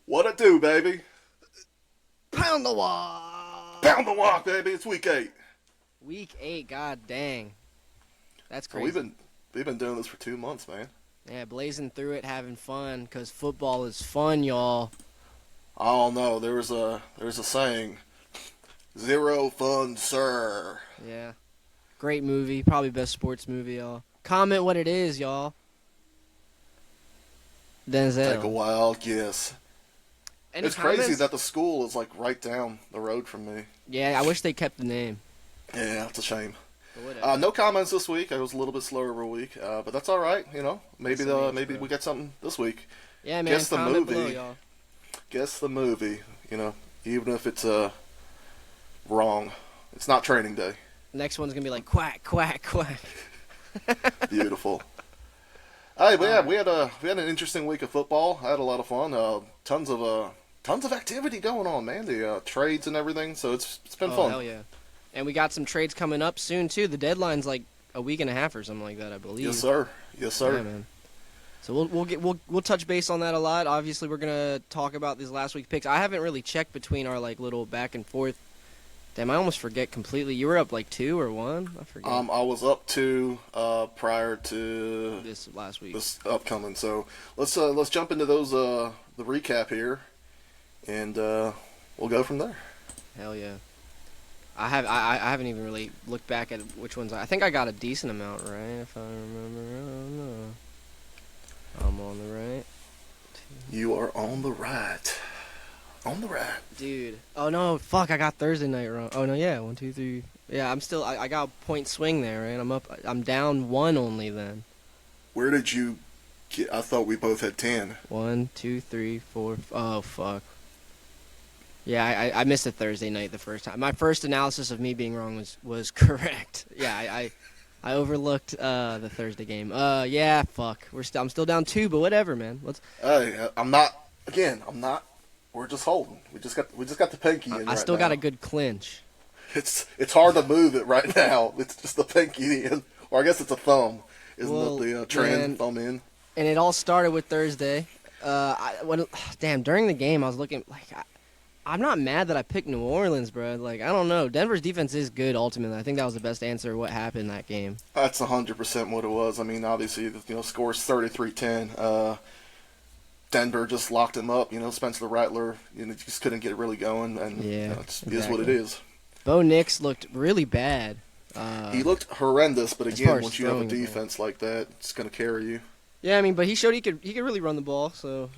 What it do, baby? Pound the wall. Pound the walk, baby. It's week 8. Week 8, god dang. That's So crazy. we've been doing this for 2 months, man. Yeah, blazing through it, having fun, because football is fun, y'all. I don't know. There's a saying, zero fun, sir. Yeah. Great movie, probably best sports movie, y'all. Comment what it is, y'all. Denzel. Take a wild guess. Any It's comments? crazy that the school is like right down the road from me. Yeah, I wish they kept the name. Yeah, it's a shame. But whatever. No comments this week. I was a little bit slower of a week, but that's all right. You know, maybe That's amazing, maybe bro. we get something this week. Yeah, man, Guess the comment movie. below, y'all. Guess the movie. You know, even if it's wrong, it's not Training Day. Next one's gonna be like quack, quack, quack. Beautiful. Hey, but yeah, we had an interesting week of football. I had a lot of fun. Tons of activity going on, man. The trades and everything. So it's been Oh, fun. hell yeah. And we got some trades coming up soon, too. The deadline's like a week and a half or something like that, I believe. Yes, sir. Yes, sir. Yeah, man. So we'll touch base on that a lot. Obviously, we're gonna talk about these last week picks. I haven't really checked between our like little back and forth. Damn, I almost forget completely. You were up like 2 or 1? I forget. I was up to prior to This last week. this upcoming. So let's jump into those the recap here, and we'll go from there. Hell yeah. I haven't even really looked back at which ones. I think I got a decent amount right, if I remember. I don't know. I'm on the right. You are on the right. On the right. Dude. Oh no, fuck, I got Thursday night wrong. Oh no, yeah, 1, 2, 3. Yeah, I got a point swing there, right? I'm down 1 only then. Where did you get? I thought we both had 10. 1, 2, 3, 4. Oh fuck. Yeah, I missed a Thursday night the first time. My first analysis of me being wrong was correct. Yeah, I overlooked the Thursday game. Yeah, fuck. I'm still down 2, but whatever, man. Hey, I'm not. Again, I'm not. We're just holding. We just got the pinky in. I still got a good clinch. It's hard to move it right now. It's just the pinky in, or I guess it's a thumb. Isn't Well, it the trend man. thumb in? And it all started with Thursday. During the game, I was looking like I'm not mad that I picked New Orleans, bro. Like I don't know, Denver's defense is good ultimately. I think that was the best answer to what happened in that game. That's 100% what it was. I mean, obviously, scores 33-10. Denver just locked him up. Spencer Rattler, just couldn't get it really going, and Yeah, it is what it exactly. is. Bo Nix looked really bad. He looked horrendous, but as again, far as once you have a throwing the ball. defense like that, it's going to carry you. Yeah, I mean, but he showed he could really run the ball. So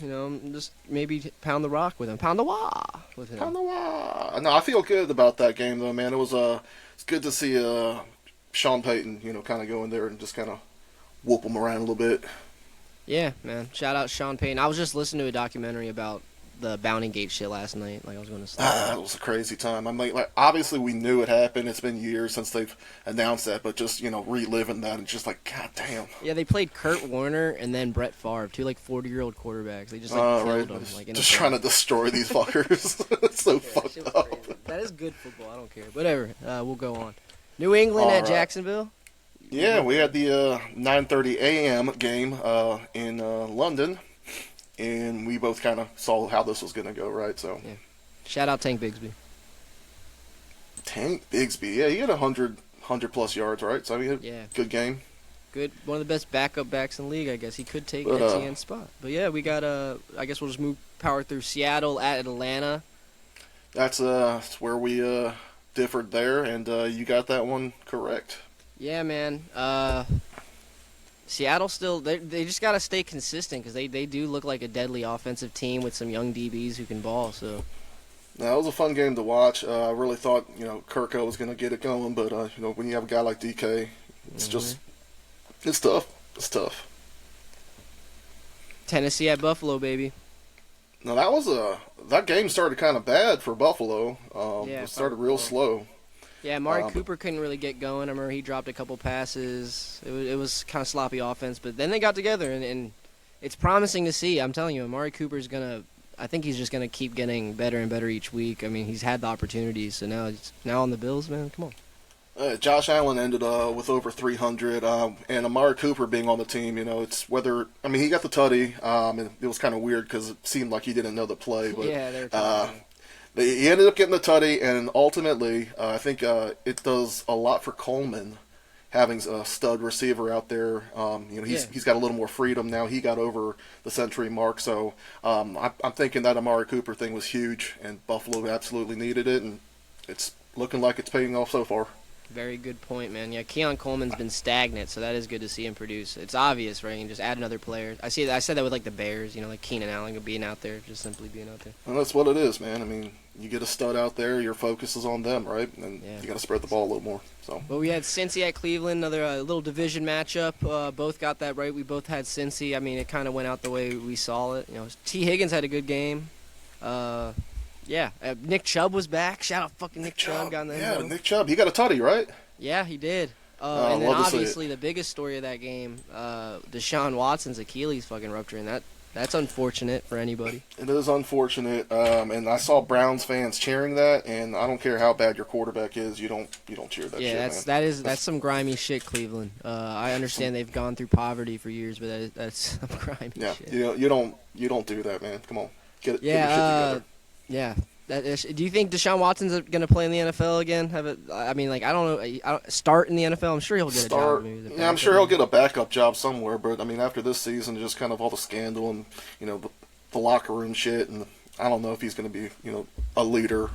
just maybe pound the rock with him, pound the wah with him. No, I feel good about that game though, man. It's good to see Sean Payton, kind of go in there and just kind of whoop him around a little bit. Yeah, man. Shout out Sean Payton. I was just listening to a documentary about the Bounty Gate shit last night. Like I was going to sleep. It was a crazy time. I'm like obviously we knew it happened. It's been years since they've announced that, but just reliving that and just like, god damn. Yeah, they played Kurt Warner and then Brett Favre, two like 40-year-old quarterbacks. They just Right. killed them. Like Just trying to destroy these fuckers. It's so Yeah, that fucked shit was up. crazy. That is good football. I don't care. Whatever. We'll go on. New England All at right. Jacksonville. Yeah, we had the 9:30 a.m. game in London, and we both kind of saw how this was going to go, right? So, Shout out Tank Bigsby. Tank Bigsby, yeah, he had 100 plus yards, right? So I mean, Yeah. good game. Good. One of the best backup backs in the league, I guess. He could take But, Etienne's spot. But yeah, we got I guess we'll just power through Seattle at Atlanta. That's where we differed there, and you got that one correct. Yeah, man. Seattle still they just got to stay consistent because they do look like a deadly offensive team with some young DBs who can ball. So Now, it was a fun game to watch. I really thought Kirko was going to get it going, but when you have a guy like DK, it's just it's tough. It's tough. Tennessee at Buffalo, baby. Now that game started kind of bad for Buffalo. Yeah, it started if I real recall. slow. Yeah, Amari but- Cooper couldn't really get going. I remember he dropped a couple passes. It was kind of sloppy offense, but then they got together, and it's promising to see. I'm telling you, Amari Cooper's I think he's just gonna keep getting better and better each week. I mean, he's had the opportunities, so now on the Bills, man. Come on. Josh Allen ended with over 300, and Amari Cooper being on the team. It's whether he got the tutty, and it was kind of weird because it seemed like he didn't know the play, but Yeah, they're talking. he ended up getting the tutty, and ultimately, I think it does a lot for Coleman having a stud receiver out there. He's got a little more freedom now. He got over the century mark, so I'm thinking that Amari Cooper thing was huge, and Buffalo absolutely needed it, and it's looking like it's paying off so far. Very good point, man. Yeah, Keon Coleman's been stagnant, so that is good to see him produce. It's obvious, right? You can just add another player. I said that with like the Bears, like Keenan Allen being out there, just simply being out there. And that's what it is, man. You get a stud out there, your focus is on them, right? And you got to spread the ball a little more. So. Well, we had Cincy at Cleveland, another little division matchup. Both got that right. We both had Cincy. It kind of went out the way we saw it. T. Higgins had a good game. Nick Chubb was back. Shout out fucking Nick Chubb. Got in the end zone. Nick Chubb. He got a tutty, right? Yeah, he did. And then obviously the biggest story of that game, Deshaun Watson's Achilles fucking rupturing. That's unfortunate for anybody. It is unfortunate, and I saw Browns fans cheering that, and I don't care how bad your quarterback is, you don't cheer that shit, man. That's some grimy shit, Cleveland. I understand they've gone through poverty for years, but that's some grimy shit. Yeah, you don't do that, man. Come on, get your shit together. Yeah. Do you think Deshaun Watson's going to play in the NFL again? I don't know. Start in the NFL? I'm sure he'll get a job. I'm sure he'll get a backup job somewhere. But after this season, just kind of all the scandal and the locker room shit, and I don't know if he's going to be a leader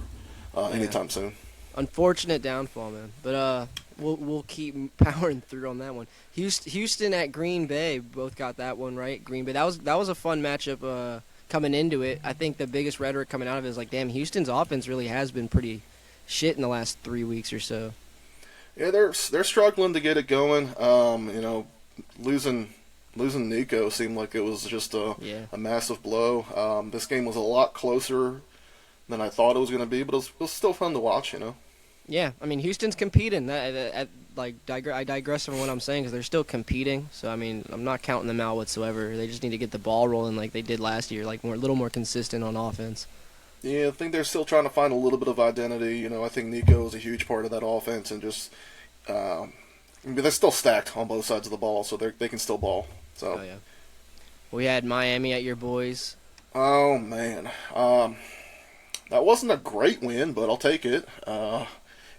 anytime soon. Unfortunate downfall, man. But we'll keep powering through on that one. Houston at Green Bay, both got that one right. Green Bay. That was a fun matchup. Coming into it, I think the biggest rhetoric coming out of it is like, damn, Houston's offense really has been pretty shit in the last 3 weeks or so. Yeah, they're struggling to get it going. Losing Nico seemed like it was just a massive blow. This game was a lot closer than I thought it was going to be, but it was still fun to watch. Yeah, Houston's competing. I digress from what I'm saying because they're still competing. So I'm not counting them out whatsoever. They just need to get the ball rolling like they did last year, a little more consistent on offense. Yeah, I think they're still trying to find a little bit of identity. I think Nico is a huge part of that offense, and just they're still stacked on both sides of the ball, so they can still ball. So. Oh yeah. We had Miami at your boys. Oh man, that wasn't a great win, but I'll take it.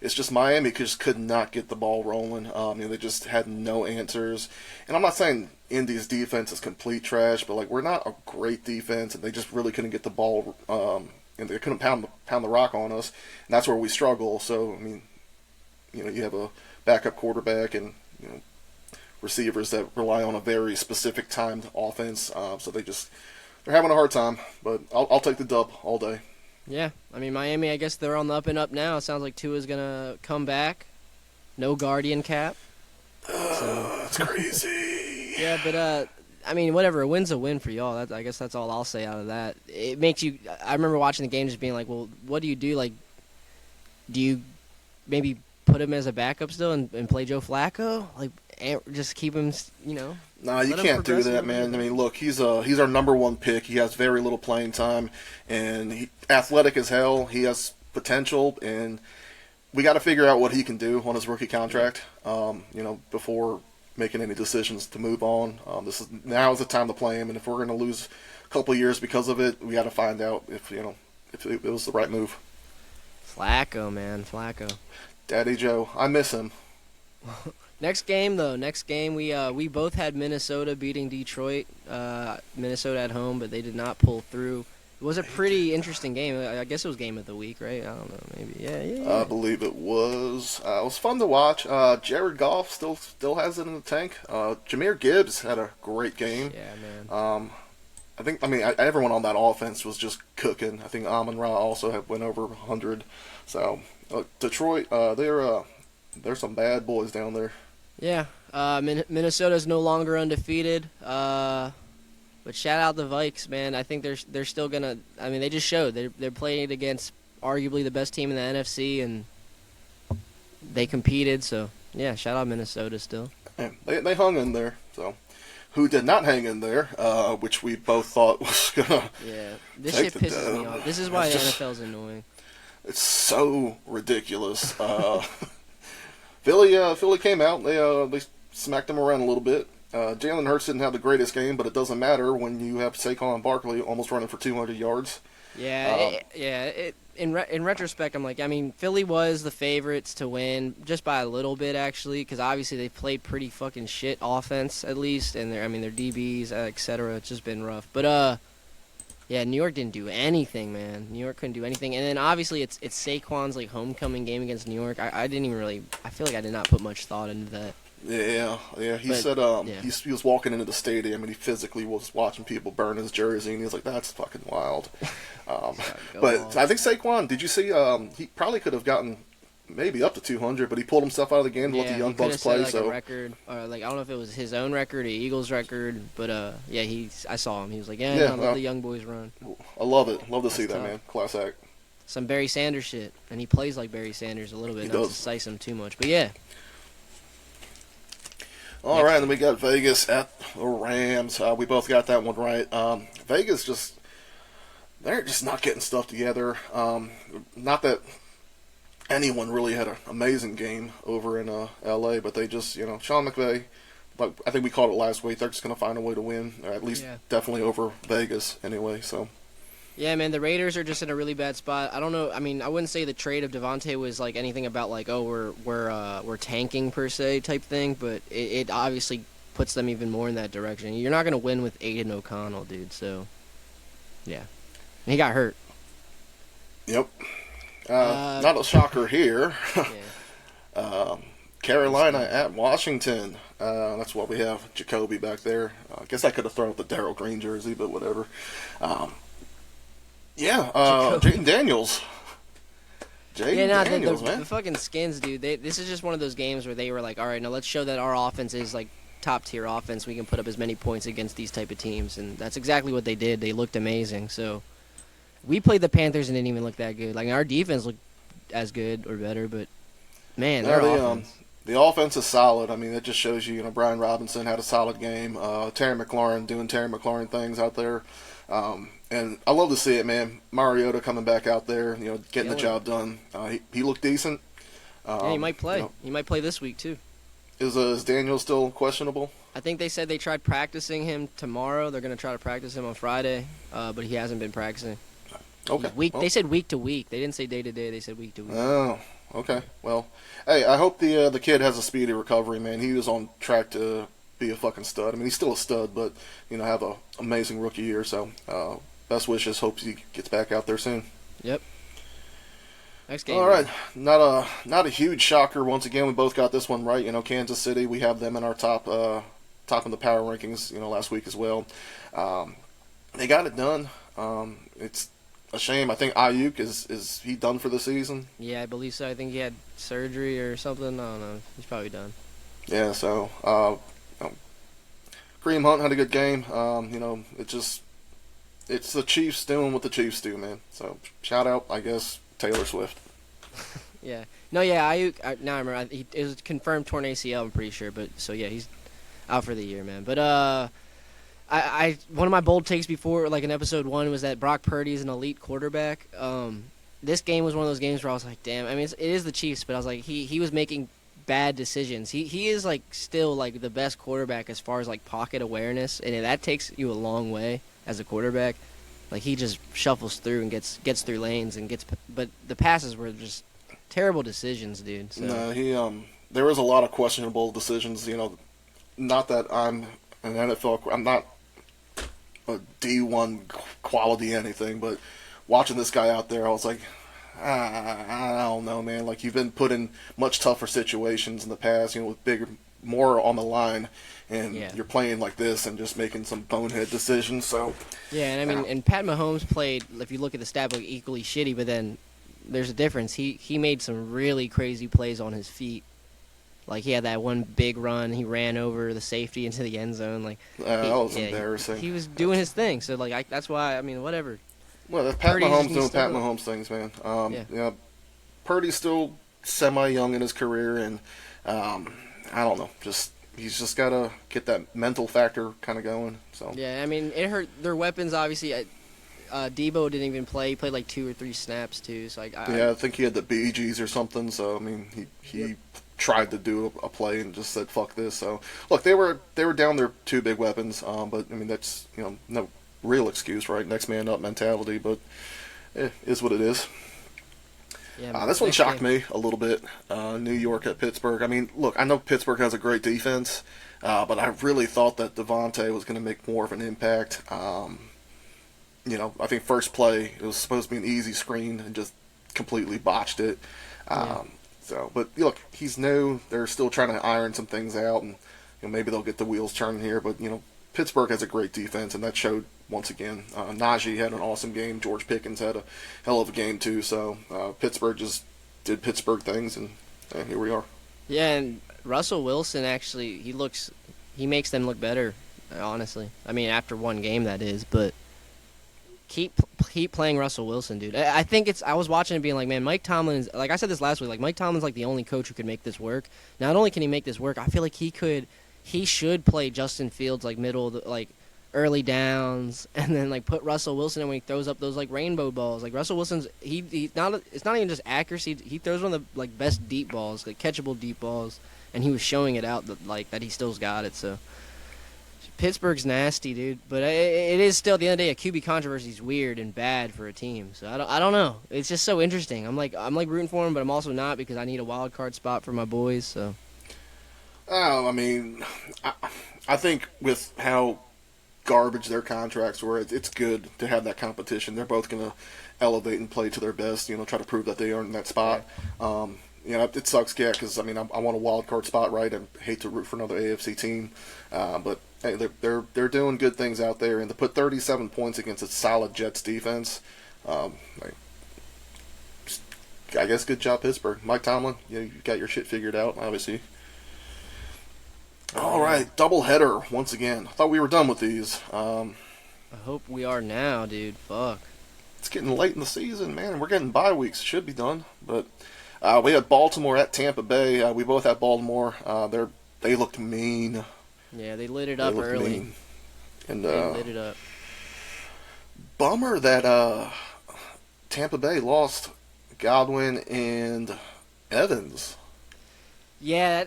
It's just Miami just could not get the ball rolling. They just had no answers. And I'm not saying Indy's defense is complete trash, but we're not a great defense, and they just really couldn't get the ball. And they couldn't pound the rock on us, and that's where we struggle. So you have a backup quarterback and receivers that rely on a very specific timed offense. So they're having a hard time. But I'll take the dub all day. Yeah, Miami, I guess they're on the up and up now. It sounds like Tua's going to come back. No Guardian cap. That's crazy. Yeah, but, whatever. A win's a win for y'all. I guess that's all I'll say out of that. It makes you – I remember watching the game just being like, well, what do you do? Do you maybe put him as a backup still and play Joe Flacco? Just keep him, Nah, you can't do that, man. Look, he's our number one pick. He has very little playing time, and athletic as hell. He has potential, and we got to figure out what he can do on his rookie contract. Before making any decisions to move on. Now is the time to play him, and if we're going to lose a couple of years because of it, we got to find out if it was the right move. Flacco, man, Flacco. Daddy Joe, I miss him. Next game, we both had Minnesota beating Detroit. Minnesota at home, but they did not pull through. It was a pretty interesting game. I guess it was game of the week, right? I don't know, maybe. Yeah. I believe it was. It was fun to watch. Jared Goff still has it in the tank. Jahmyr Gibbs had a great game. Yeah, man. I think everyone on that offense was just cooking. I think Amon-Ra also went over 100. So Detroit, they're some bad boys down there. Yeah, Minnesota's no longer undefeated. But shout out the Vikes, man. I think they're still gonna. They just showed they're playing against arguably the best team in the NFC, and they competed. So yeah, shout out Minnesota still. Yeah, they hung in there. So who did not hang in there, which we both thought was gonna. Yeah, this shit pisses me off. This is why the NFL's annoying. It's so ridiculous. Philly came out. They smacked them around a little bit. Jalen Hurts didn't have the greatest game, but it doesn't matter when you have Saquon Barkley almost running for 200 yards. Yeah, in retrospect, I'm like, I mean, Philly was the favorites to win just by a little bit, actually, because obviously they played pretty fucking shit offense, at least, and their DBs, etc. It's just been rough. But yeah, New York didn't do anything, man. New York couldn't do anything, and then obviously it's Saquon's like homecoming game against New York. I didn't even really, I feel like I did not put much thought into that. Yeah. He But, said yeah. he was walking into the stadium and he physically was watching people burn his jersey, and he was like, "That's fucking wild." But I think Saquon, did you see? He probably could have gotten maybe up to 200, but he pulled himself out of the game to let the Young he coulda Bucks set, play. like, So a record, or like I don't know if it was his own record or Eagles record, but yeah, I saw him. He was like, yeah, let the young boys run. I love it. Love to see that, tough. man. Class act. Some Barry Sanders shit, and he plays like Barry Sanders a little bit, He not does. to size him too much, but yeah. All right, then we got Vegas at the Rams. We both got that one right. Vegas they're just not getting stuff together. Not that anyone really had an amazing game over in L.A., but they just, Sean McVay, but I think we called it last week, they're just going to find a way to win, or at least definitely over Vegas anyway, so. Yeah, man, the Raiders are just in a really bad spot. I don't know. I mean, I wouldn't say the trade of Devontae was like anything about like, oh, we're tanking per se type thing, but it obviously puts them even more in that direction. You're not gonna win with Aiden O'Connell, dude. So, yeah, and he got hurt. Yep. Not a shocker here. Carolina at Washington. That's what we have. Jacoby back there. I guess I could have thrown up the Darryl Green jersey, but whatever. Jaden Daniels. Daniels, man. The fucking Skins, dude. This is just one of those games where they were like, all right, now let's show that our offense is like top tier offense. We can put up as many points against these type of teams, and that's exactly what they did. They looked amazing. So we played the Panthers and didn't even look that good. Like our defense looked as good or better, but man, their offense. The offense is solid. I mean, it just shows you, Brian Robinson had a solid game. Terry McLaurin doing Terry McLaurin things out there. And I love to see it, man. Mariota coming back out there, getting the job done. He looked decent. Yeah, he might play. He might play this week, too. Is Daniel still questionable? I think they said they tried practicing him tomorrow. They're going to try to practice him on Friday, but he hasn't been practicing. Okay. They said week to week. They didn't say day to day. They said week to week. Oh, okay. Well, hey, I hope the kid has a speedy recovery, man. He was on track to be a fucking stud. I mean, he's still a stud, but, have an amazing rookie year. So, best wishes. Hope he gets back out there soon. Yep. Next game. All right. Not a huge shocker. Once again, we both got this one right. Kansas City, we have them in our top in the power rankings, last week as well. They got it done. It's a shame. I think Ayuk is he done for the season? Yeah, I believe so. I think he had surgery or something. I don't know. He's probably done. Yeah, so Kareem Hunt had a good game. It's the Chiefs doing what the Chiefs do, man. So shout out, I guess, Taylor Swift. Yeah. No, yeah, Ayuk. Now I remember. It was confirmed torn ACL. I'm pretty sure, but so yeah, he's out for the year, man. But I one of my bold takes before, like in episode 1, was that Brock Purdy is an elite quarterback. This game was one of those games where I was like, damn. I mean, it is the Chiefs, but I was like, he was making bad decisions. He is like still like the best quarterback as far as like pocket awareness, and that takes you a long way as a quarterback. Like he just shuffles through and gets through lanes and but the passes were just terrible decisions, dude. So. No, there was a lot of questionable decisions. Not that I'm an NFL. I'm not a D1 quality anything, but watching this guy out there, I was like, I don't know, man. Like, you've been put in much tougher situations in the past, with bigger, more on the line, and you're playing like this and just making some bonehead decisions. So yeah, and I mean, and Pat Mahomes played, if you look at the stat book, equally shitty, but then there's a difference. He made some really crazy plays on his feet. Like, he had that one big run. He ran over the safety into the end zone. Like, that was embarrassing. He was doing his thing. So, like, that's why, I mean, whatever. Well, that's Pat Mahomes doing Pat Mahomes things, man. Purdy's still semi-young in his career, and I don't know. He's just got to get that mental factor kind of going. So yeah, I mean, it hurt. Their weapons, obviously. Debo didn't even play. He played like 2 or 3 snaps, too. So I think he had the Bee Gees or something. So, I mean, he tried to do a play and just said fuck this. So look, they were down their two big weapons, but I mean that's no real excuse, right? Next man up mentality, but is what it is. Yeah, This one shocked me a little bit. New York at Pittsburgh. I mean, look, I know Pittsburgh has a great defense, but I really thought that Devontae was going to make more of an impact. I think first play it was supposed to be an easy screen and just completely botched it. But look, he's new. They're still trying to iron some things out, and maybe they'll get the wheels turning here. But Pittsburgh has a great defense, and that showed once again. Najee had an awesome game. George Pickens had a hell of a game too. So Pittsburgh just did Pittsburgh things, and here we are. Yeah, and Russell Wilson actually he makes them look better. Honestly, I mean after one game that is, but keep playing Russell Wilson, dude. I think I was watching it being like, man, Mike Tomlin's, like I said this last week, like Mike Tomlin's like the only coach who could make this work. Not only can he make this work, I feel like he should play Justin Fields like like early downs, and then like put Russell Wilson in when he throws up those like rainbow balls. Like Russell Wilson's it's not even just accuracy. He throws one of the like best deep balls, like catchable deep balls, and he was showing it out that he still's got it. So Pittsburgh's nasty, dude. But it is still at the end of the day a QB controversy is weird and bad for a team. So I don't know. It's just so interesting. I'm like rooting for him, but I'm also not because I need a wild card spot for my boys. So. Oh, I mean, I think with how garbage their contracts were, it's good to have that competition. They're both going to elevate and play to their best, try to prove that they earned that spot. It sucks, yeah, because, I mean, I want a wild card spot, right? I hate to root for another AFC team. But, hey, they're doing good things out there. And to put 37 points against a solid Jets defense, I guess good job, Pittsburgh. Mike Tomlin, you got your shit figured out, obviously. All right, doubleheader once again. I thought we were done with these. I hope we are now, dude. Fuck. It's getting late in the season, man. We're getting bye weeks. Should be done. But we had Baltimore at Tampa Bay. We both had Baltimore. They looked mean. Yeah, they lit it up early. Mean. And they lit it up. Bummer that Tampa Bay lost Godwin and Evans. Yeah,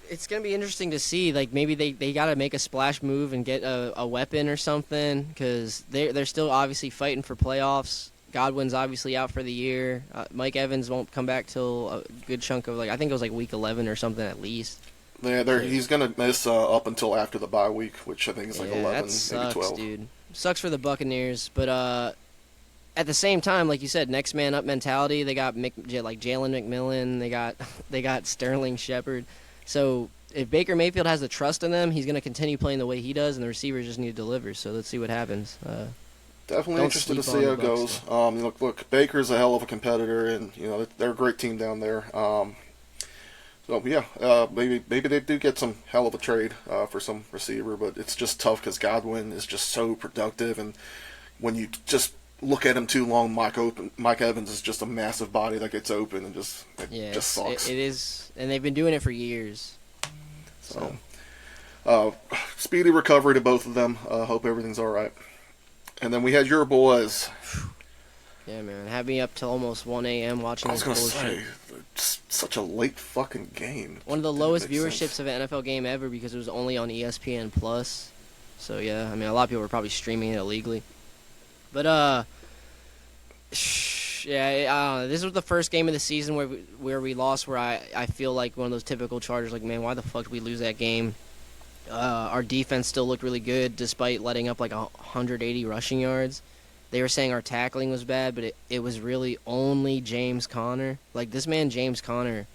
it's going to be interesting to see. Like, maybe they got to make a splash move and get a weapon or something because they're still obviously fighting for playoffs. Godwin's obviously out for the year. Mike Evans won't come back till a good chunk of, I think it was week 11 or something at least. Yeah, he's going to miss up until after the bye week, which I think is 11, that sucks, maybe 12. Dude. Sucks for the Buccaneers, but at the same time, like you said, next man up mentality. They got Jalen McMillan. They got Sterling Shepard. So if Baker Mayfield has the trust in them, he's going to continue playing the way he does, and the receivers just need to deliver. So let's see what happens. Definitely interested to see how it goes. Look, Baker's a hell of a competitor, and they're a great team down there. Maybe they do get some hell of a trade for some receiver, but it's just tough because Godwin is just so productive, and when you just look at him too long, Mike Evans is just a massive body that gets open and just sucks. It is, and they've been doing it for years. So, speedy recovery to both of them. Hope everything's all right. And then we had your boys. Yeah, man. Had me up till almost 1 a.m. watching this bullshit. I was going to say, such a late fucking game. One of the lowest viewerships of an NFL game ever because it was only on ESPN+. So, yeah, I mean, a lot of people were probably streaming it illegally. But, this was the first game of the season where we lost, where I feel like one of those typical Chargers, like, man, why the fuck did we lose that game? Our defense still looked really good despite letting up 180 rushing yards. They were saying our tackling was bad, but it was really only James Conner. Like, this man, James Conner,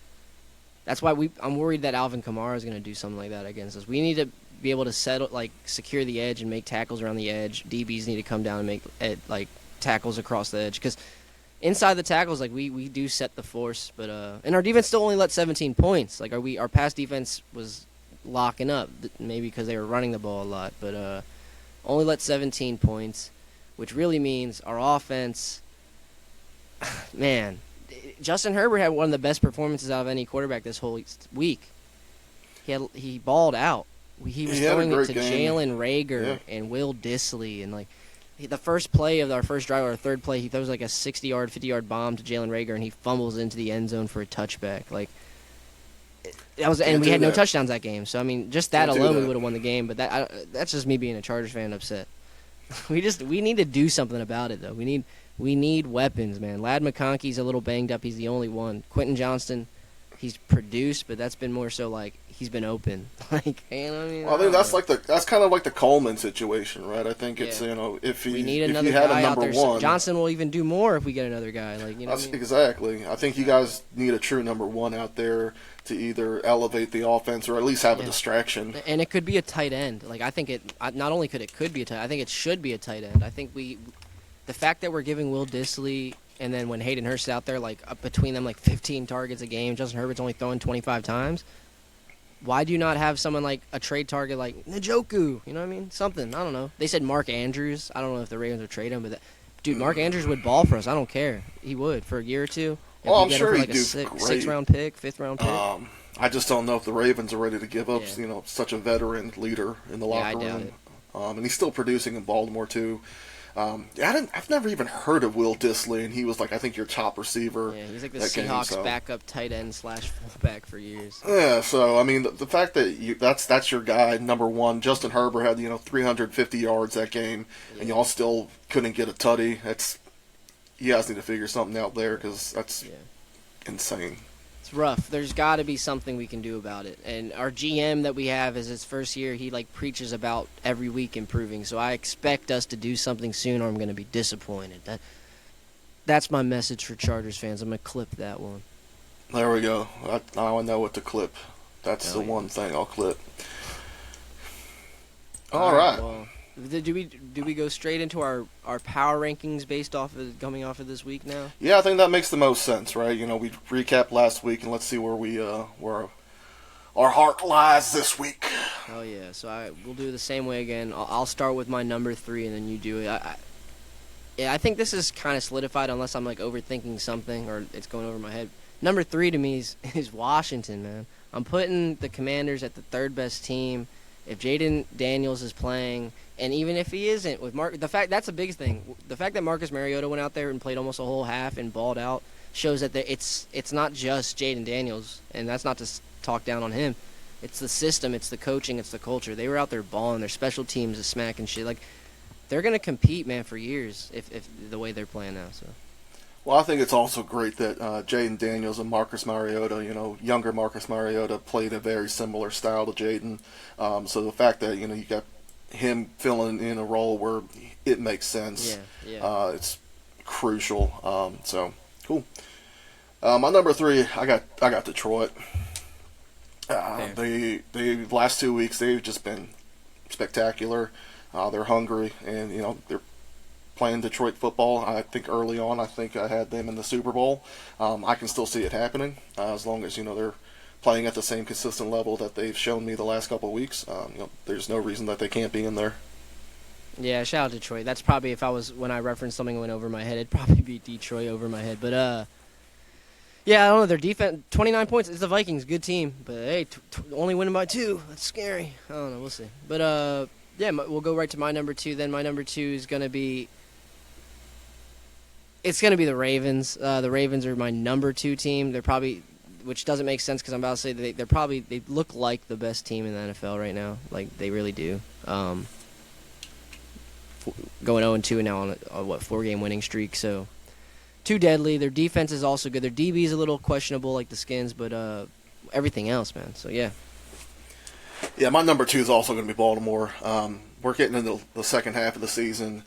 that's why I'm worried that Alvin Kamara is going to do something like that against us. We need to be able to secure the edge and make tackles around the edge. DBs need to come down and make tackles across the edge because inside the tackles, we do set the force, but and our defense still only let 17 points. Our pass defense was locking up, maybe because they were running the ball a lot, but only let 17 points, which really means our offense. Man, Justin Herbert had one of the best performances out of any quarterback this whole week. He balled out. He was throwing it to Jalen Reagor and Will Dissly, and the first play of our first drive, or third play, he throws a 60-yard, 50-yard bomb to Jalen Reagor, and he fumbles into the end zone for a touchback. And we do had no that. touchdowns that game. So I mean, just that Can't do alone, we that. would have won the game. But that's just me being a Chargers fan upset. We need to do something about it though. We need weapons, man. Ladd McConkey's a little banged up. He's the only one. Quentin Johnston, he's produced, but that's been more so like he's been open. Like, you know what I mean? Well, I think that's kind of like the Coleman situation, right? I think it's Yeah. if We need if another you had guy a out number there. one, Johnson will even do more if we get another guy. Like, you know what I mean? exactly. I think you guys need a true number one out there to either elevate the offense or at least have a distraction. And it could be a tight end. Like, I think not only could be a tight. I think it should be a tight end. I think the fact that we're giving Will Dissly and then when Hayden Hurst is out there, like up between them, like 15 targets a game, Justin Herbert's only throwing 25 times. Why do you not have someone like a trade target like Njoku? You know what I mean? Something. I don't know. They said Mark Andrews. I don't know if the Ravens would trade him, but dude, Mark Andrews would ball for us. I don't care. He would for a year or two. If Well, we I'm get sure him for he'd like do a great. sixth-round pick, fifth-round pick. I just don't know if the Ravens are ready to give up, Yeah. such a veteran leader in the locker I doubt room. it. And he's still producing in Baltimore too. I've never even heard of Will Dissly, and he was like I think your top receiver. Yeah, he's like the that game, Seahawks so. backup tight end / fullback for years. Yeah, so I mean the fact that that's your guy number one. Justin Herbert had 350 yards that game, and y'all still couldn't get a tutty. You guys need to figure something out there because that's insane. It's rough. There's got to be something we can do about it. And our GM that we have is his first year. He like preaches about every week improving. So I expect us to do something soon, or I'm going to be disappointed. That's my message for Chargers fans. I'm going to clip that one. There we go. Now I know what to clip. That's the one thing I'll clip. All right. Well, do we go straight into our power rankings based coming off of this week now? Yeah, I think that makes the most sense, right? We recapped last week, and let's see where our heart lies this week. Oh yeah, so we'll do it the same way again. I'll start with my number 3, and then you do it. I think this is kind of solidified, unless I'm like overthinking something or it's going over my head. Number 3 to me is Washington, man. I'm putting the Commanders at the third best team. If Jaden Daniels is playing, and even if he isn't, with that's the biggest thing. The fact that Marcus Mariota went out there and played almost a whole half and balled out shows that it's not just Jaden Daniels, and that's not to talk down on him. It's the system, it's the coaching, it's the culture. They were out there balling. Their special teams is smacking shit. Like, they're gonna compete, man, for years if the way they're playing now. So. Well, I think it's also great that Jaden Daniels and Marcus Mariota, younger Marcus Mariota, played a very similar style to Jaden. So the fact that you got him filling in a role where it makes sense, it's crucial. So cool. My number 3, I got Detroit. The last 2 weeks they've just been spectacular. They're hungry, and they're playing Detroit football. I think early on, I had them in the Super Bowl. I can still see it happening as long as they're playing at the same consistent level that they've shown me the last couple of weeks. There's no reason that they can't be in there. Yeah, shout out Detroit. That's probably when I referenced something that went over my head, it'd probably be Detroit over my head. But yeah, I don't know. Their defense, 29 points. It's the Vikings, good team. But hey, only winning by 2. That's scary. I don't know. We'll see. But yeah, we'll go right to my number 2. Then my number 2 is gonna be. It's going to be the Ravens. The Ravens are my number 2 team. They're probably, which doesn't make sense because I'm about to say they look like the best team in the NFL right now. Like, they really do. Going 0-2 now on a 4-game winning streak. So, too deadly. Their defense is also good. Their DB is a little questionable like the Skins, but everything else, man. So, yeah. Yeah, my number 2 is also going to be Baltimore. We're getting into the second half of the season.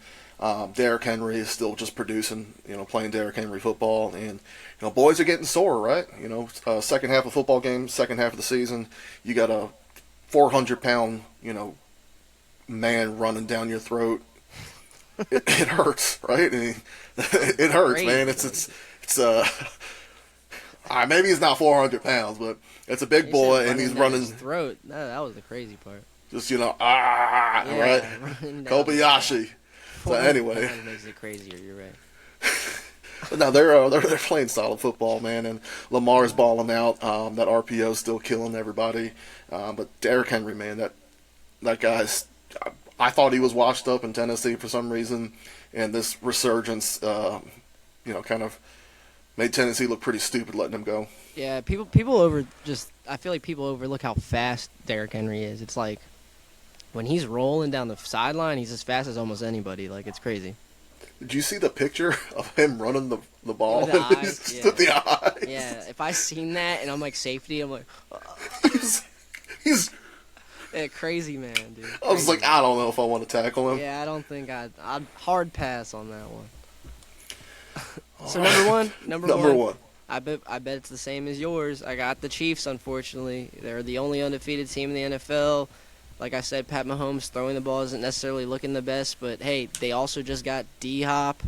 Derrick Henry is still just producing, playing Derrick Henry football, and boys are getting sore, right? Second half of football games, second half of the season, you got a 400-pound, man running down your throat. It hurts, right? I mean, it hurts, man. It's maybe he's not 400 pounds, but it's a big boy, and he's running his throat. That was the crazy part. Just right? Kobayashi. So anyway, that makes it crazier. You're right. But no, they're playing solid football, man, and Lamar's balling out. That RPO's still killing everybody. But Derrick Henry, man, that guy's. I thought he was washed up in Tennessee for some reason, and this resurgence, kind of Made Tennessee look pretty stupid letting him go. Yeah, I feel like people overlook how fast Derrick Henry is. It's like when he's rolling down the sideline, he's as fast as almost anybody. Like, it's crazy. Did you see the picture of him running the ball? With the eyes, Just yeah. with the eyes. Yeah, if I seen that and I'm like safety, I'm like, he's yeah, crazy man, dude. I was like, I don't know if I want to tackle him. Yeah, I don't think I'd hard pass on that one. So number one. I bet it's the same as yours. I got the Chiefs, unfortunately. They're the only undefeated team in the NFL. Like I said, Pat Mahomes throwing the ball isn't necessarily looking the best, but hey, they also just got D-Hop,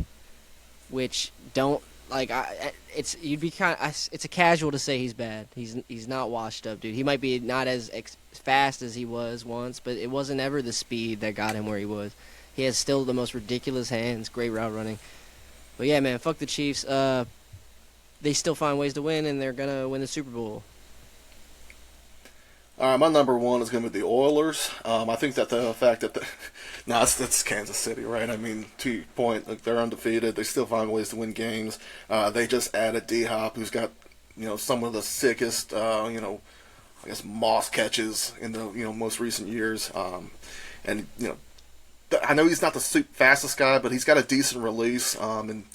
which don't like it's a casual to say he's bad. He's not washed up, dude. He might be not as fast as he was once, but it wasn't ever the speed that got him where he was. He has still the most ridiculous hands, great route running. But yeah, man, fuck the Chiefs. They still find ways to win, and they're gonna win the Super Bowl. All right, my number one is going to be the Oilers. I think that the fact that that's Kansas City, right? I mean, to your point, like, they're undefeated. They still find ways to win games. They just added D-Hop, who's got some of the sickest I guess moss catches in the most recent years. And I know he's not the fastest guy, but he's got a decent release. And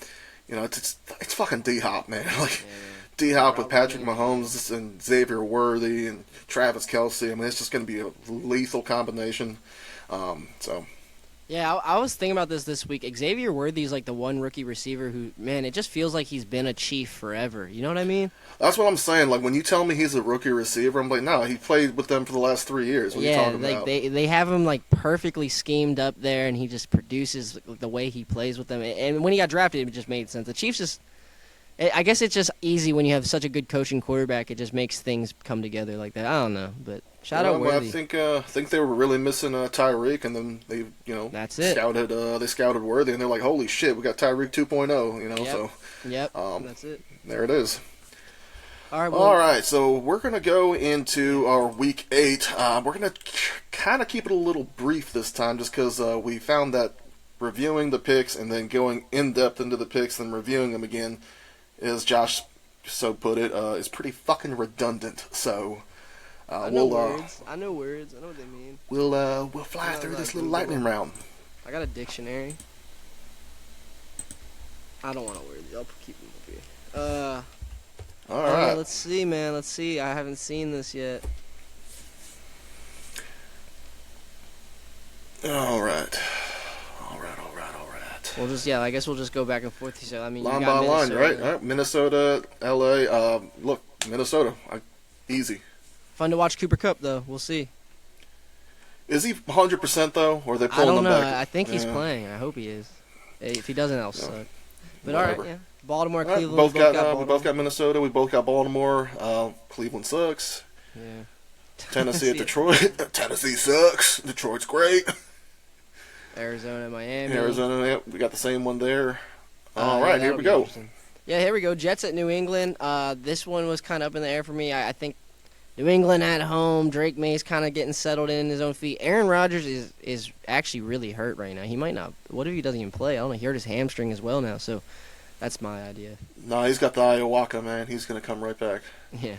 it's fucking D-Hop, man. Like. Yeah. D-Hop with Patrick Mahomes and Xavier Worthy and Travis Kelce. I mean, it's just going to be a lethal combination. Yeah, I was thinking about this week. Xavier Worthy is like the one rookie receiver who, man, it just feels like he's been a Chief forever. You know what I mean? That's what I'm saying. Like, when you tell me he's a rookie receiver, I'm like, no, he played with them for the last 3 years. What are you talking about? They have him like perfectly schemed up there, and he just produces the way he plays with them. And when he got drafted, it just made sense. The Chiefs just. I guess it's just easy when you have such a good coaching quarterback. It just makes things come together like that. I don't know, but shout out Worthy. I think they were really missing Tyreek, and then they that's it. Scouted Worthy, and they're like, holy shit, we got Tyreek 2.0. Yep. So that's it. There it is. All right, so we're gonna go into our week 8. We're gonna kind of keep it a little brief this time, just because we found that reviewing the picks and then going in depth into the picks and reviewing them again, as Josh so put it, is pretty fucking redundant. So I know words. I know words. I know what they mean. We'll fly through this little lightning round. I got a dictionary. I don't want to wear these. I'll keep them up here. All right. Let's see, man. Let's see. I haven't seen this yet. All right. I guess we'll just go back and forth. So, I mean, line you by got line, Minnesota. right? All right? Minnesota, LA. Look, Minnesota, easy. Fun to watch Cooper Kupp, though. We'll see. Is he 100% though, or are they I pulling don't him know. back? I think he's playing. I hope he is. If he doesn't, I'll suck. But all Whatever. right, yeah. Baltimore, All right, Cleveland. we both got Minnesota. We both got Baltimore. Cleveland sucks. Yeah. Tennessee at Detroit. Tennessee sucks. Detroit's great. Arizona, Miami. Arizona, we got the same one there. All right, here we go. Yeah, here we go. Jets at New England. This one was kind of up in the air for me. I think New England at home. Drake May's kind of getting settled in his own feet. Aaron Rodgers is actually really hurt right now. He might not. What if he doesn't even play? I don't know. He hurt his hamstring as well now. So that's my idea. No, he's got the ayahuasca, man. He's gonna come right back. Yeah,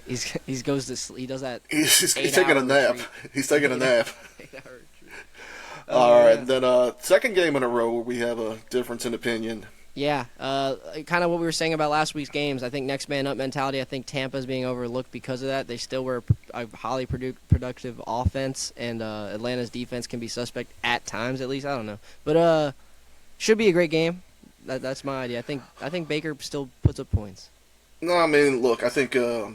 he goes to sleep. He does that. He's taking a nap. He's taking a nap. 8 hour retreat. All right, then second game in a row where we have a difference in opinion. Yeah, kind of what we were saying about last week's games. I think next man up mentality. I think Tampa's being overlooked because of that. They still were a highly productive offense, and Atlanta's defense can be suspect at times, at least. I don't know, but should be a great game. That's my idea. I think Baker still puts up points. No, I mean, look, I think the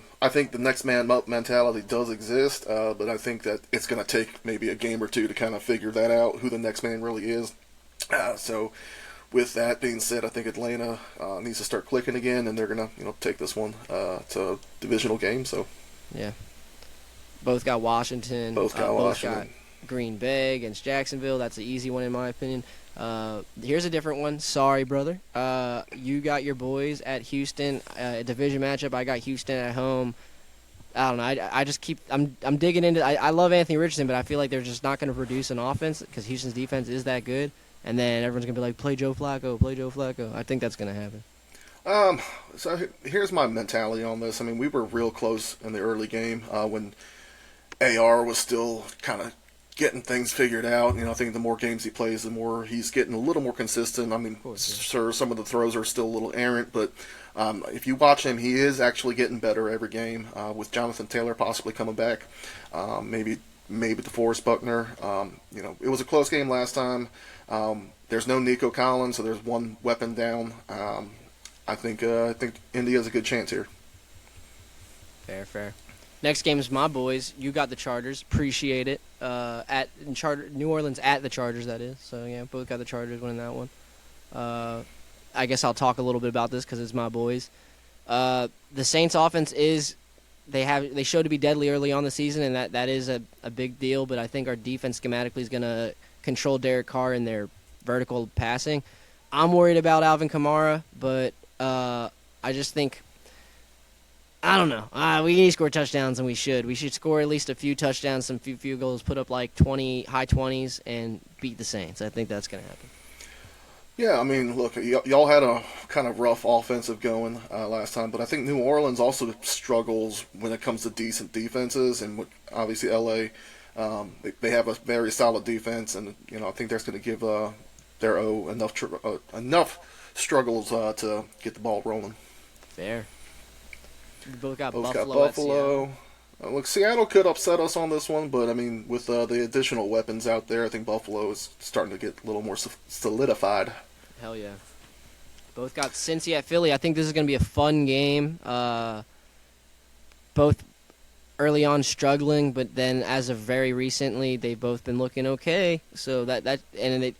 next man up mentality does exist, but I think that it's going to take maybe a game or two to kind of figure that out, who the next man really is. So, with that being said, I think Atlanta needs to start clicking again, and they're going to take this one to a divisional game. So, yeah, both got Washington. Both got Green Bay against Jacksonville. That's an easy one in my opinion. Here's a different one. Sorry, brother. You got your boys at Houston. A division matchup. I got Houston at home. I don't know. I just keep. I'm digging into. I love Anthony Richardson, but I feel like they're just not going to produce an offense because Houston's defense is that good. And then everyone's going to be like, play Joe Flacco, play Joe Flacco. I think that's going to happen. Um, here's my mentality on this. I mean, we were real close in the early game when AR was still kind of getting things figured out. I think the more games he plays, the more he's getting a little more consistent. I mean, Of course, yeah. sure, some of the throws are still a little errant, but if you watch him, he is actually getting better every game. With Jonathan Taylor possibly coming back, maybe DeForest Buckner. It was a close game last time. There's no Nico Collins, so there's one weapon down. I think India has a good chance here. Fair, fair. Next game is my boys. You got the Chargers. Appreciate it. New Orleans at the Chargers, that is. So yeah, both got the Chargers winning that one. I guess I'll talk a little bit about this because it's my boys. The Saints offense they showed to be deadly early on the season, and that is a big deal. But I think our defense schematically is going to control Derek Carr in their vertical passing. I'm worried about Alvin Kamara, but I just think, I don't know. We need to score touchdowns, and we should. We should score at least a few touchdowns, some few field goals, put up like high 20s, and beat the Saints. I think that's going to happen. Yeah, I mean, look, y'all had a kind of rough offensive going last time, but I think New Orleans also struggles when it comes to decent defenses, and obviously LA, they have a very solid defense, and I think that's going to give their enough struggles to get the ball rolling. Fair. We both got Both Buffalo. got Buffalo. Look, Seattle could upset us on this one, but I mean, with the additional weapons out there, I think Buffalo is starting to get a little more solidified. Hell yeah. Both got Cincy at Philly. I think this is going to be a fun game. Both early on struggling, but then as of very recently, they've both been looking okay. So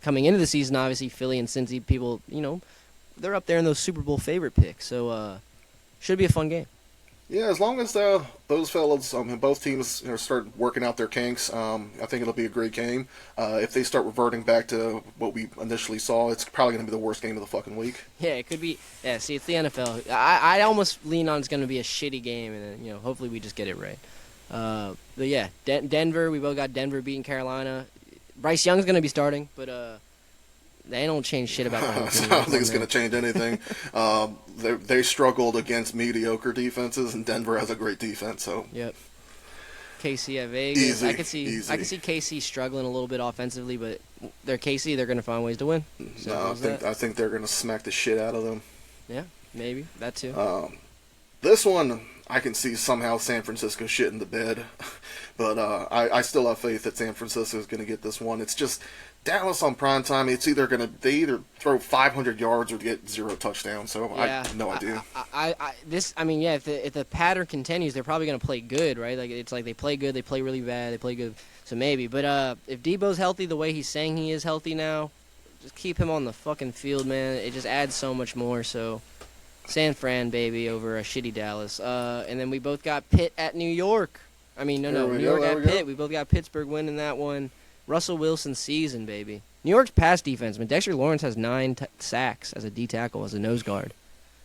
coming into the season, obviously Philly and Cincy people, they're up there in those Super Bowl favorite picks. So should be a fun game. Yeah, as long as those fellas, both teams start working out their kinks, I think it'll be a great game. If they start reverting back to what we initially saw, it's probably going to be the worst game of the fucking week. Yeah, it could be. Yeah, see, it's the NFL. I almost lean on it's going to be a shitty game, and then, hopefully we just get it right. But yeah, Denver, we both got Denver beating Carolina. Bryce Young's going to be starting, but they don't change shit about the whole team. I don't think it's going to change anything. They struggled against mediocre defenses, and Denver has a great defense. So yep. KC at Vegas. Easy, I can see KC struggling a little bit offensively, but they're KC. They're going to find ways to win. No, I think they're going to smack the shit out of them. Yeah, maybe that too. This one, I can see somehow San Francisco shit in the bed, but I still have faith that San Francisco is going to get this one. It's just Dallas on primetime. It's they either throw 500 yards or get 0 touchdowns. So yeah, I have no idea. If the pattern continues, they're probably going to play good, right? Like it's like they play good, they play really bad, they play good. So maybe, but if Debo's healthy the way he's saying he is healthy now, just keep him on the fucking field, man. It just adds so much more. So San Fran, baby, over a shitty Dallas. And then we both got Pitt at New York. New York at Pitt. We both got Pittsburgh winning that one. Russell Wilson season, baby. New York's pass defense. Dexter Lawrence has 9 sacks as a D tackle, as a nose guard.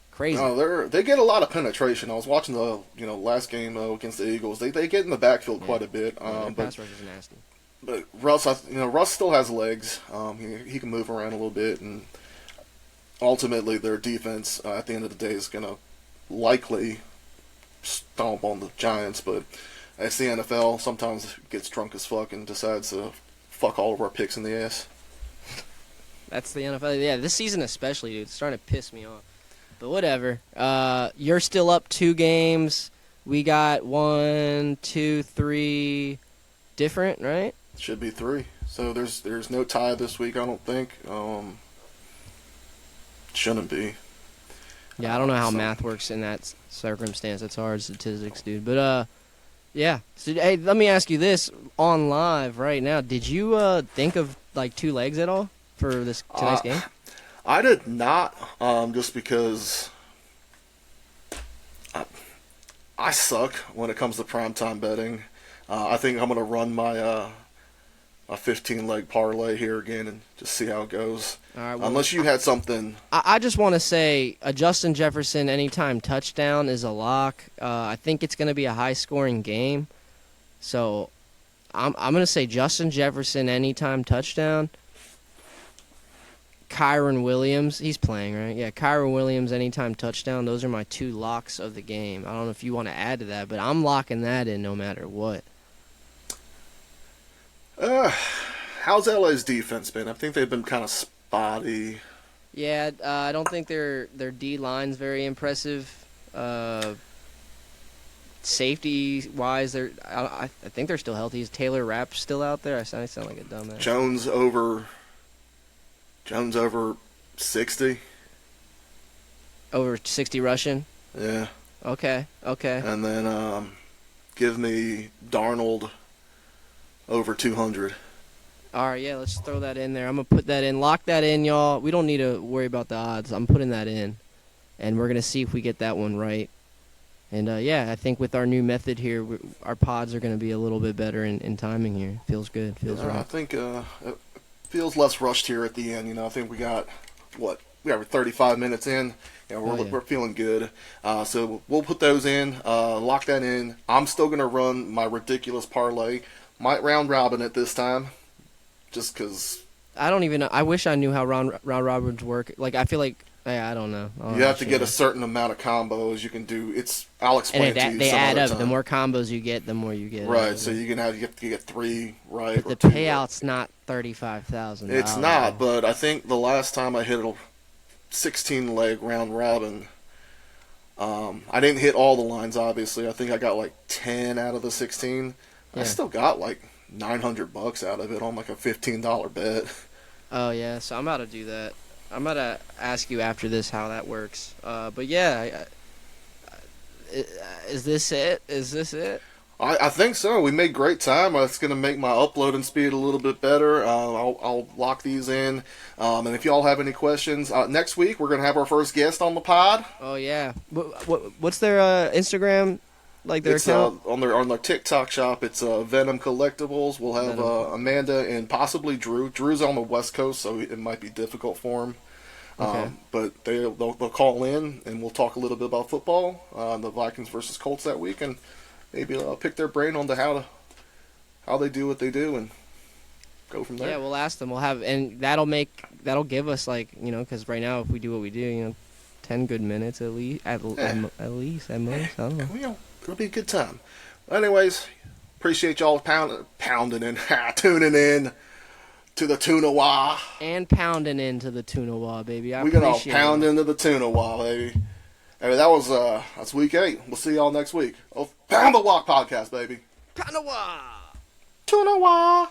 Crazy. No, they get a lot of penetration. I was watching the last game against the Eagles. They get in the backfield quite a bit. But pass rush is nasty. But Russ still has legs. He can move around a little bit, and ultimately their defense at the end of the day is gonna likely stomp on the Giants. But as the NFL, sometimes it gets drunk as fuck and decides to fuck all of our picks in the ass. That's the NFL. Yeah, this season especially, dude. It's starting to piss me off. But whatever. You're still up 2 games. We got 1, 2, 3 different, right? Should be 3. So there's no tie this week, I don't think. Shouldn't be. Yeah, I don't know how math works in that circumstance. It's hard statistics, dude. But yeah. So, hey, let me ask you this on live right now. Did you think of like 2 legs at all for tonight's game? I did not, just because I suck when it comes to primetime betting. I think I'm going to run my a 15-leg parlay here again and just see how it goes. All right, well, unless you had something. I just want to say a Justin Jefferson anytime touchdown is a lock. I think it's going to be a high-scoring game. So I'm going to say Justin Jefferson anytime touchdown. Kyron Williams, he's playing, right? Yeah, Kyron Williams, anytime touchdown. Those are my 2 locks of the game. I don't know if you want to add to that, but I'm locking that in no matter what. How's LA's defense been? I think they've been kind of spotty. Yeah, I don't think their D-line's very impressive. Safety-wise, I think they're still healthy. Is Taylor Rapp still out there? I sound like a dumbass. Jones over 60. Over 60 rushing? Yeah. Okay. And then give me Darnold over 200. All right, yeah, let's throw that in there. I'm going to put that in. Lock that in, y'all. We don't need to worry about the odds. I'm putting that in, and we're going to see if we get that one right. And, yeah, I think with our new method here, our pods are going to be a little bit better in timing here. Feels good. Feels right. I think it feels less rushed here at the end. I think we got, we got 35 minutes in. We're feeling good. So we'll put those in, lock that in. I'm still going to run my ridiculous parlay. Might round robin it this time. Just because I don't even know. I wish I knew how round robins work. Like, I feel like, I don't know. You have to get a certain amount of combos you can do. I'll explain it to you. They some add other up. time. The more combos you get, the more you get. Right. So you get 3 right. But the payout's not $35,000. It's not. But I think the last time I hit a 16-leg round robin, I didn't hit all the lines. Obviously, I think I got like 10 out of the 16. Yeah. I still got like $900 out of it on like a $15 bet. Oh yeah, so I'm about to do that. I'm about to ask you after this how that works. But yeah, is this it? Is this it? I think so. We made great time. It's going to make my uploading speed a little bit better. I'll lock these in. And if y'all have any questions, next week we're going to have our first guest on the pod. Oh yeah. What's their Instagram? Like their account? On their TikTok shop, it's Venom Collectibles. We'll have Amanda and possibly Drew. Drew's on the West Coast, so it might be difficult for him. Okay. But they'll call in, and we'll talk a little bit about football, the Vikings versus Colts that week, and maybe pick their brain on how they do what they do, and go from there. Yeah, we'll ask them. We'll have, and that'll give us because right now if we do what we do, 10 good minutes at least, at most. I don't know. It'll be a good time. Anyways, appreciate y'all pounding in, tuning in to the Tuna Wah. And pounding into the Tuna Wah, baby. We got all pound into the Tuna Wah, baby. Anyway, that's week 8. We'll see y'all next week. Pound the Walk podcast, baby. Pound the Wah. Tuna Wah.